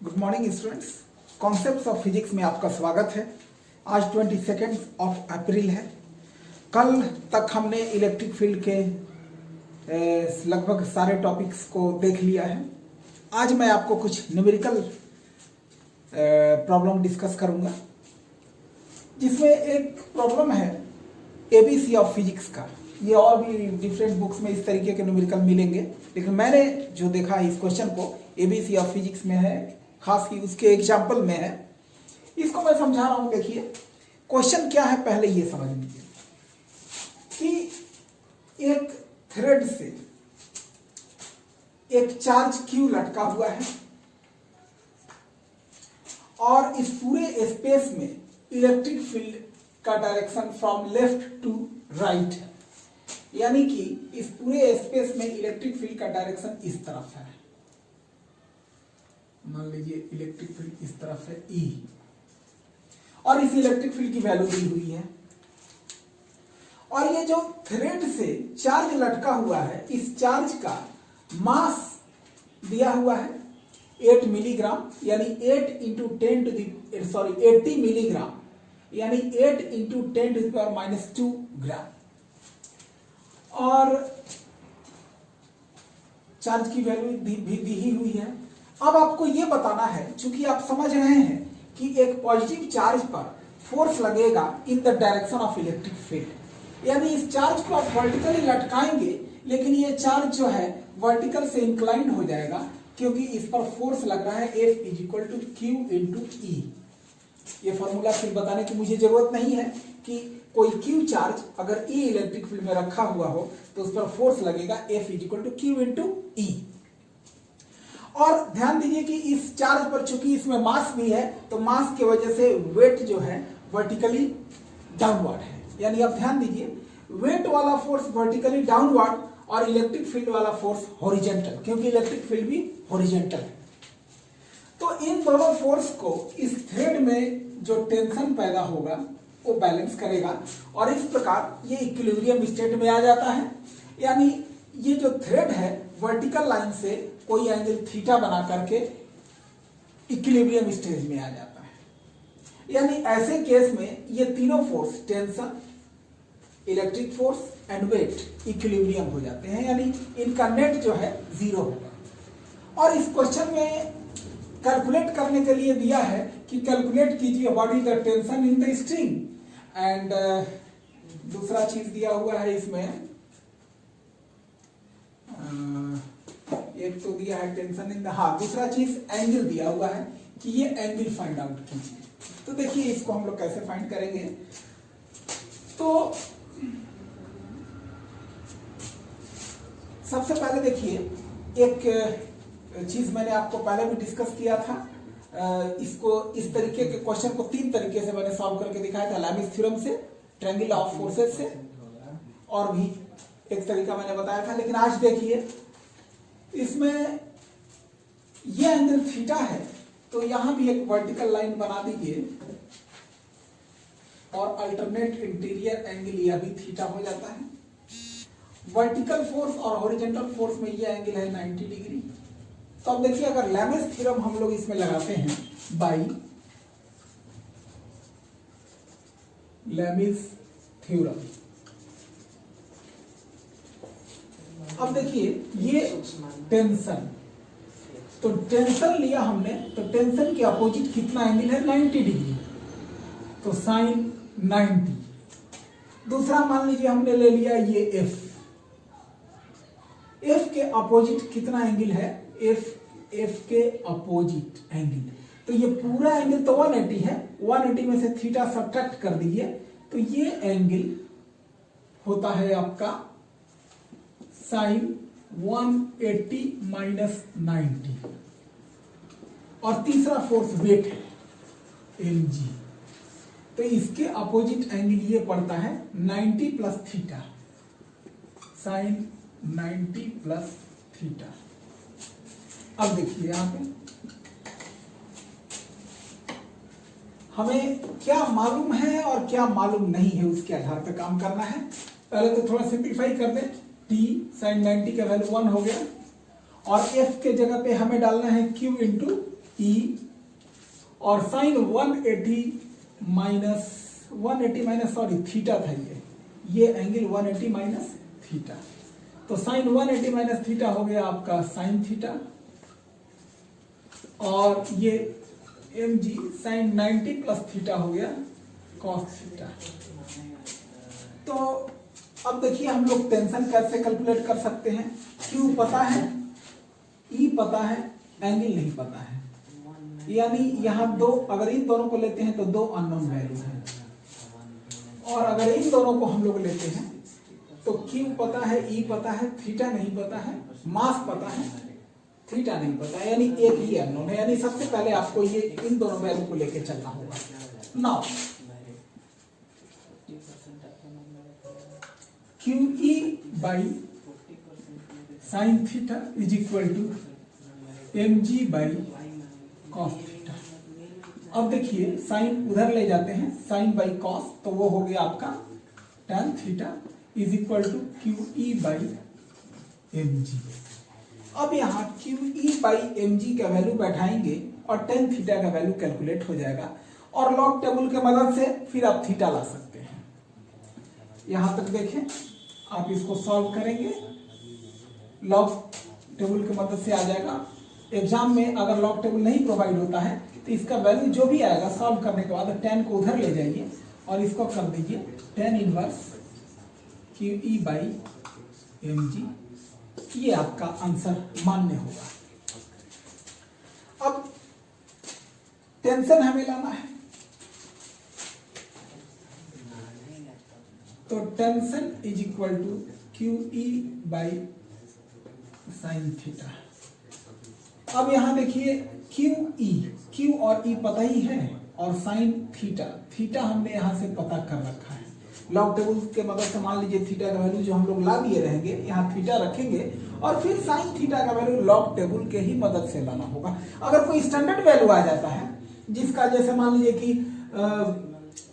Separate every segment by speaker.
Speaker 1: Good morning students. Concepts of physics में आपका स्वागत है। आज 22 अप्रैल है। कल तक हमने इलेक्ट्रिक फील्ड के लगभग सारे टॉपिक्स को देख लिया है। आज मैं आपको कुछ न्यूमेरिकल प्रॉब्लम डिस्कस करूंगा, जिसमें एक प्रॉब्लम है एबीसी ऑफ फिजिक्स का। ये और भी डिफरेंट बुक्स में इस तरीके के न्यूमेरिकल मिलेंगे, लेकिन मैंने जो देखा है इस क्वेश्चन को एबीसी ऑफ फिजिक्स में है, खास की उसके एग्जाम्पल में है। इसको मैं समझा रहा हूं। देखिए क्वेश्चन क्या है, पहले ये समझ लीजिए कि एक थ्रेड से एक चार्ज क्यू लटका हुआ है और इस पूरे स्पेस में इलेक्ट्रिक फील्ड का direction from left to right है। यानी कि इस पूरे स्पेस में इलेक्ट्रिक फील्ड का डायरेक्शन इस तरफ है। मान लीजिए इलेक्ट्रिक फील्ड इस तरफ है E, और इस इलेक्ट्रिक फील्ड की वैल्यू दी हुई है। और ये जो थ्रेड से चार्ज लटका हुआ है, इस चार्ज का मास दिया हुआ है 8 मिलीग्राम, यानी 80 मिलीग्राम, यानी 8 × 10⁻² ग्राम। और चार्ज की वैल्यू भी दी ही हुई है। अब आपको यह बताना है, चूंकि आप समझ रहे हैं कि एक पॉजिटिव चार्ज पर फोर्स लगेगा in the direction of electric field, यानी इस चार्ज को आप वर्टिकली लटकाएंगे, लेकिन ये चार्ज जो है वर्टिकल से इंक्लाइंड हो जाएगा, क्योंकि इस पर फोर्स लग रहा है F = Q × E। ये फॉर्मूला फिर बताने की मुझे जरूरत नहीं है कि कोई Q चार्ज अगर E इलेक्ट्रिक फील्ड में रखा हुआ हो तो उस पर फोर्स लगेगा F = Q × E। और ध्यान दीजिए कि इस चार्ज पर चूंकि इसमें मास भी है, तो मास की वजह से वेट जो है वर्टिकली डाउनवर्ड है। यानी आप ध्यान दीजिए, वेट वाला फोर्स वर्टिकली डाउनवर्ड और इलेक्ट्रिक फील्ड वाला फोर्स हॉरिजॉन्टल, क्योंकि इलेक्ट्रिक फील्ड भी हॉरिजॉन्टल है। तो इन दोनों फोर्स को इस थ्रेड में जो टेंशन पैदा होगा वो बैलेंस करेगा, और इस प्रकार ये इक्विलिब्रियम स्टेट में आ जाता है। यानी ये जो थ्रेड है वर्टिकल लाइन से कोई एंगल थीटा बना करके इक्विलिब्रियम स्टेज में आ जाता है। यानी ऐसे केस में ये तीनों force, tension, electric force and weight, equilibrium हो जाते हैं, यानी इनका नेट जो है 0 होगा। और इस क्वेश्चन में कैलकुलेट करने के लिए दिया है कि कैलकुलेट कीजिए what is the tension in the string, and दूसरा चीज दिया हुआ है इसमें, एक तो दिया है टेंशन इन द, दूसरा चीज एंगल दिया हुआ है कि ये एंगल फाइंड आउट कीजिए। तो देखिए इसको हम लोग कैसे फाइंड करेंगे। तो सबसे पहले देखिए, एक चीज मैंने आपको पहले भी डिस्कस किया था। इसको इस तरीके के क्वेश्चन को 3 तरीके से मैंने सॉल्व करके दिखाया था, लैमिस थ्योरम से, ट्रायंगल ऑफ फोर्सेस से, और भी एक तरीका मैंने बताया था। लेकिन आज देखिए इसमें ये एंगल थीटा है, तो यहां भी एक वर्टिकल लाइन बना दीजिए और अल्टरनेट इंटीरियर एंगल यह भी थीटा हो जाता है। वर्टिकल फोर्स और हॉरिजॉन्टल फोर्स में ये एंगल है 90 डिग्री। तो अब देखिए, अगर लैमिस थ्योरम हम लोग इसमें लगाते हैं बाई लैमिस थ्योरम, अब देखिए ये टेंशन, तो टेंशन लिया हमने, तो टेंशन के अपोजिट कितना एंगल है 90 डिग्री, तो साइन 90। दूसरा मान लीजिए हमने ले लिया ये F के अपोजिट कितना एंगल है, F के अपोजिट एंगल, तो ये पूरा एंगल तो 180 है, 180 में से थीटा सब्ट्रैक्ट कर दीजिए, तो ये एंगल होता है आपका साइन 180 - 90। और तीसरा फोर्स वेट है mg, तो इसके अपोजिट एंगल ये पड़ता है 90 + थीटा, साइन 90 + थीटा। अब देखिए यहां पे हमें क्या मालूम है और क्या मालूम नहीं है, उसके आधार पर काम करना है। पहले तो थोड़ा सिंप्लीफाई कर दें, t sin 90 का वैल्यू 1 हो गया, और f के जगह पे हमें डालना है q × ई, और साइन 180 माइनस सॉरी थीटा था ये एंगल 180 माइनस थीटा, तो साइन 180 माइनस थीटा हो गया आपका साइन थीटा, और ये mg साइन 90 प्लस थीटा हो गया कॉस थीटा। तो अब देखिए हम लोग टेंशन कैसे कैलकुलेट कर सकते हैं, Q पता है, E पता है, एंगल नहीं पता है, यानी यहाँ दो, अगर इन दोनों को लेते हैं तो दो अननोन वैल्यू हैं, और अगर इन दोनों को हम लोग लेते हैं तो Q पता है, E पता है, थीटा नहीं पता है, मास पता है, थीटा नहीं पता है, यानी एक ही अननोन है। यानी सबसे पहले आपको ये इन दोनों वैल्यू को लेके चलना होगा। Now QE by sine theta is equal to mg by cos theta. अब देखिए साइन उधर ले जाते हैं, साइन बाई कॉस, तो वो हो गया आपका tan theta is equal to QE by mg। अब यहाँ QE बाई mg का वैल्यू बैठाएंगे और tan थीटा का वैल्यू कैलकुलेट हो जाएगा, और लॉग टेबल के मदद से फिर आप थीटा ला सकते हैं। यहां तक देखें, आप इसको सॉल्व करेंगे, लॉग टेबल की मदद से आ जाएगा। एग्जाम में अगर लॉग टेबल नहीं प्रोवाइड होता है तो इसका वैल्यू जो भी आएगा सॉल्व करने के बाद tan को उधर ले जाइए और इसको कर दीजिए tan inverse QE by mg, ये आपका आंसर मान्य होगा। अब टेंशन हमें लाना है, तो tension is equal to QE by sine theta. अब यहां देखिए Q और E पता ही है, और साइन थीटा हमने यहां से पता कर रखा है। लॉग टेबल के मदद से मान लीजिए थीटा का वैल्यू जो हम लोग ला दिए रहेंगे, यहाँ थीटा रखेंगे और फिर साइन थीटा का वैल्यू लॉग टेबल के ही मदद से लाना होगा। अगर कोई स्टैंडर्ड वैल्यू आ जाता है जिसका जैसे मान लीजिए कि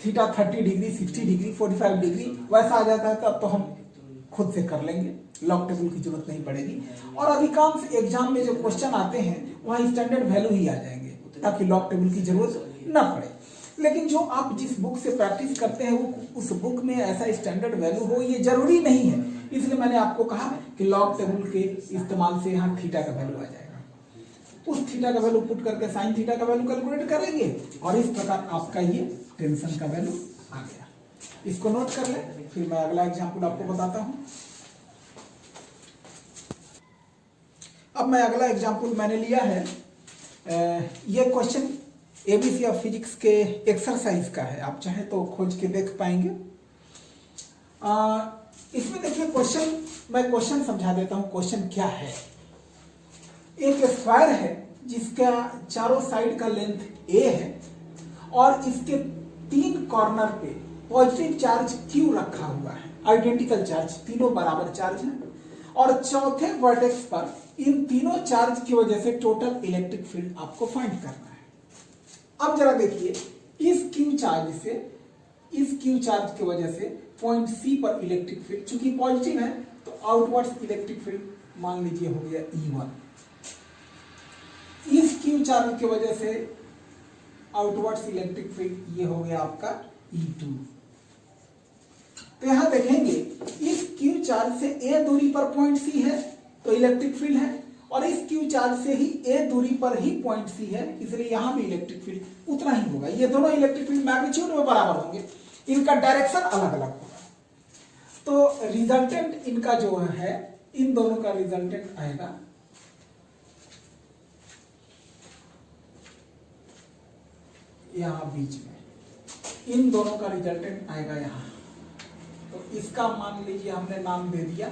Speaker 1: थीटा 30 डिग्री, 60 डिग्री, 45 डिग्री वैसा आ जाता है, तब तो हम खुद से कर लेंगे, लॉग टेबल की जरूरत नहीं पड़ेगी। और अधिकांश एग्जाम में जो क्वेश्चन आते हैं वहाँ स्टैंडर्ड वैल्यू ही आ जाएंगे, ताकि लॉग टेबल की जरूरत ना पड़े। लेकिन जो आप जिस बुक से प्रैक्टिस करते हैं वो उस बुक में ऐसा स्टैंडर्ड वैल्यू हो, ये जरूरी नहीं है। इसलिए मैंने आपको कहा कि लॉग टेबल के इस्तेमाल से यहाँ थीटा का वैल्यू आ जाएगा। उस थीटा का वैल्यू पुट करके साइन थीटा का वैल्यू कैलकुलेट करेंगे, और इस प्रकार आपका ये टेंशन का वैल्यू आ गया। इसको नोट कर ले, फिर मैं अगला एग्जाम्पल आपको बताता हूं। अब मैं अगला एग्जाम्पल मैंने लिया है, ये क्वेश्चन एबीसी ऑफ फिजिक्स के एक्सरसाइज का है, आप चाहे तो खोज के देख पाएंगे। इसमें देखिए मैं क्वेश्चन समझा देता हूं। क्वेश्चन क्या है, एक स्क्वायर है जिसका चारों साइड का लेंथ a है, और इसके 3 कॉर्नर पे पॉजिटिव चार्ज Q रखा हुआ है, आइडेंटिकल चार्ज, तीनों बराबर चार्ज है, और चौथे वर्टेक्स पर इन तीनों चार्ज की वजह से टोटल इलेक्ट्रिक फील्ड आपको फाइंड करना है। अब जरा देखिए, इस Q चार्ज की वजह से पॉइंट C पर इलेक्ट्रिक फील्ड चूंकि पॉजिटिव है तो आउटवर्ड्स इलेक्ट्रिक फील्ड मान लीजिए हो गया E1। इस Q चार्ज की वजह से आउटवर्ड्स इलेक्ट्रिक फील्ड ये हो गया आपका E2। तो यहां देखेंगे इस Q चार्ज से A दूरी पर पॉइंट C है तो इलेक्ट्रिक फील्ड है, और इस Q चार्ज से ही A दूरी पर ही पॉइंट C है, इसलिए यहां भी इलेक्ट्रिक फील्ड उतना ही होगा। ये दोनों इलेक्ट्रिक फील्ड मैग्नीट्यूड में बराबर होंगे, इनका डायरेक्शन अलग अलग होगा। तो रिजल्टेंट इनका जो है, इन दोनों का रिजल्टेंट आएगा यहां बीच में, इन दोनों का रिजल्टेंट आएगा यहां। तो इसका मान लीजिए हमने नाम दे दिया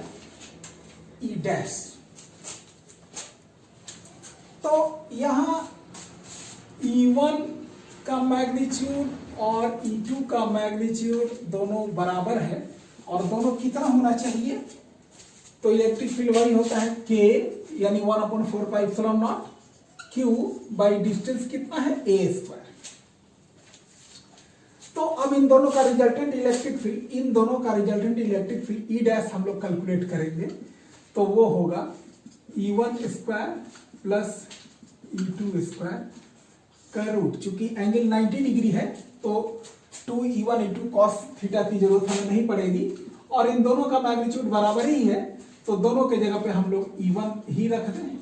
Speaker 1: E डैश। तो यहां E1 का मैग्नीट्यूड और E2 का मैग्नीट्यूड दोनों बराबर है, और दोनों कितना होना चाहिए, तो इलेक्ट्रिक फील्ड वही होता है K यानी 1/4πε0 Q बाई डिस्टेंस कितना है A²। तो अब इन दोनों का resultant electric field E dash हम लोग कैलकुलेट करेंगे, तो वो होगा E1² प्लस E2 स्क्वायर का रूट, चूंकि एंगल 90 डिग्री है तो 2E1 E2 cos थीटा की जरूरत हमें नहीं पड़ेगी, और इन दोनों का मैग्नीट्यूड बराबर ही है तो दोनों के जगह पे हम लोग E1 ही रख दें,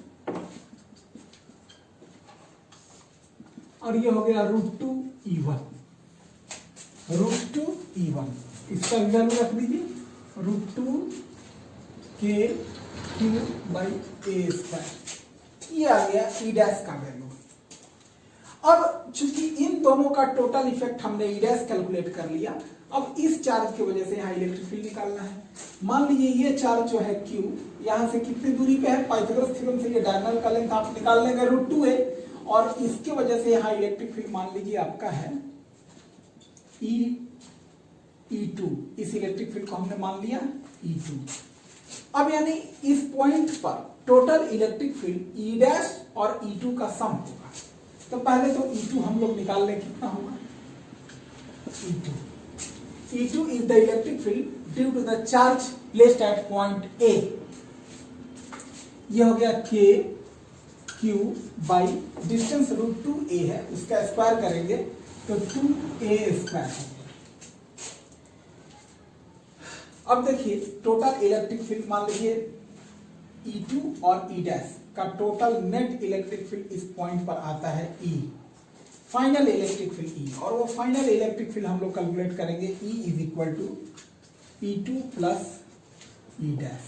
Speaker 1: और ये हो गया √2E1, √2E1 इसका वैल्यू रख दीजिए √2 के क्यू बाई ए स्क्वायर, ये आ गया ई डैश का वैल्यू। अब चूंकि इन दोनों का टोटल इफेक्ट हमने ई डैश कैलकुलेट कर लिया, अब इस चार्ज की वजह से यहाँ इलेक्ट्रिक फील्ड निकालना है। मान लीजिए ये चार्ज जो है Q यहाँ से कितनी दूरी पे है, पाइथागोरस थ्योरम से ये डायगोनल का लेंथ आप निकाल लेंगे √2 है, और इसके वजह से यहाँ इलेक्ट्रिक फील्ड मान लीजिए आपका है E2, इस इलेक्ट्रिक फील्ड को हमने मान लिया E2। अब यानी इस पॉइंट पर total electric field E dash और E2 का सम होगा। तो पहले तो E2 हम लोग निकाल लें, कितना होगा E2 is the electric field due to the charge placed at point A। ये हो गया K Q by distance √2A है, उसका स्क्वायर करेंगे तो 2A स्क्वायर हो गया। अब देखिए टोटल इलेक्ट्रिक फील्ड मान लीजिए E2 और E डैश का टोटल नेट इलेक्ट्रिक फील्ड इस पॉइंट पर आता है E, final electric field E, और वो फाइनल इलेक्ट्रिक फील्ड हम लोग कैलकुलेट करेंगे E is equal to E2 plus E dash,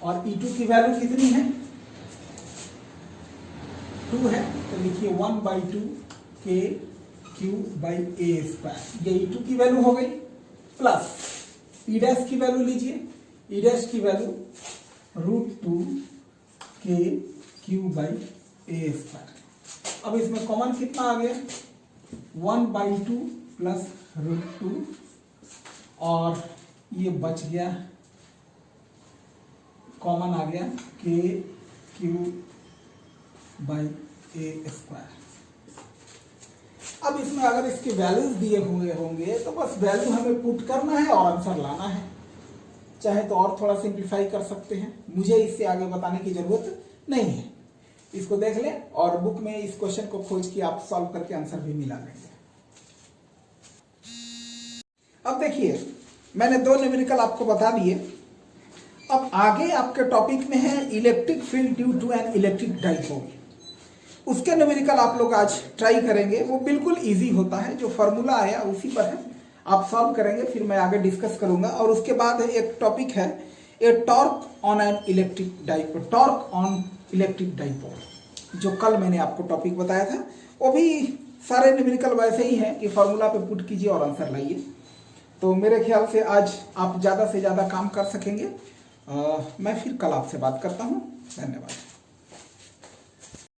Speaker 1: और E2 की वैल्यू कितनी है 2 है, तो लिखिए 1/2 के क्यू बाई ए स्क्वायर, ये E2 की वैल्यू हो गई, प्लस E डैश की वैल्यू लीजिए, E डैश की वैल्यू √2 के क्यू बाई ए स्क्वायर। अब इसमें कॉमन कितना आ गया 1/2 प्लस √2, और ये बच गया कॉमन आ गया के क्यू बाई ए स्क्वायर। अब इसमें अगर इसके वैल्यूज दिए हुए होंगे तो बस वैल्यू हमें पुट करना है और आंसर लाना है, चाहे तो और थोड़ा सिंप्लीफाई कर सकते हैं, मुझे इससे आगे बताने की जरूरत नहीं है। इसको देख लें और बुक में इस क्वेश्चन को खोज के आप सॉल्व करके आंसर भी मिला लेंगे। अब देखिए मैंने 2 न्यूमेरिकल आपको बता दिए, अब आगे आपके टॉपिक में है electric field due to an electric dipole. उसके न्यूमेरिकल आप लोग आज ट्राई करेंगे, वो बिल्कुल इजी होता है, जो फॉर्मूला आया उसी पर है, आप सॉल्व करेंगे, फिर मैं आगे डिस्कस करूंगा। और उसके बाद एक टॉपिक है a torque on an electric dipole, torque on electric dipole, जो कल मैंने आपको टॉपिक बताया था। वो भी सारे न्यूमेरिकल वैसे ही हैं कि फॉर्मूला पे पुट कीजिए और आंसर लाइए। तो मेरे ख्याल से आज आप ज़्यादा से ज़्यादा काम कर सकेंगे। मैं फिर कल आपसे बात करता हूँ। धन्यवाद।